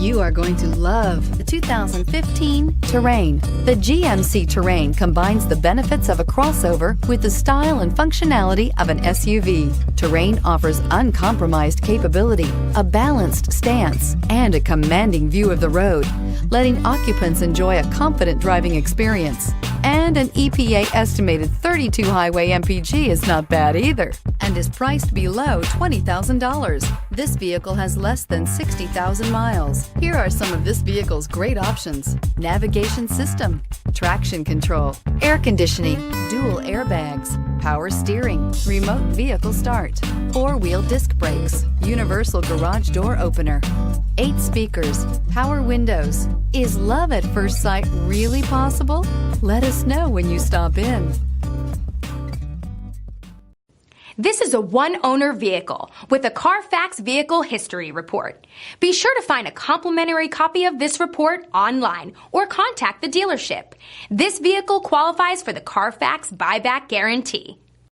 You are going to love the 2015 Terrain. The GMC Terrain combines the benefits of a crossover with the style and functionality of an SUV. Terrain offers uncompromised capability, a balanced stance, and a commanding view of the road, letting occupants enjoy a confident driving experience. And an EPA estimated 32 highway MPG is not bad either, and is priced below $20,000. This vehicle has less than 60,000 miles. Here are some of this vehicle's great options: navigation system, traction control, air conditioning, dual airbags, power steering, remote vehicle start, four-wheel disc brakes, universal garage door opener, 8 speakers, power windows. Is love at first sight really possible? Let us know when you stop in. This is a one-owner vehicle with a Carfax Vehicle History Report. Be sure to find a complimentary copy of this report online or contact the dealership. This vehicle qualifies for the Carfax Buyback Guarantee.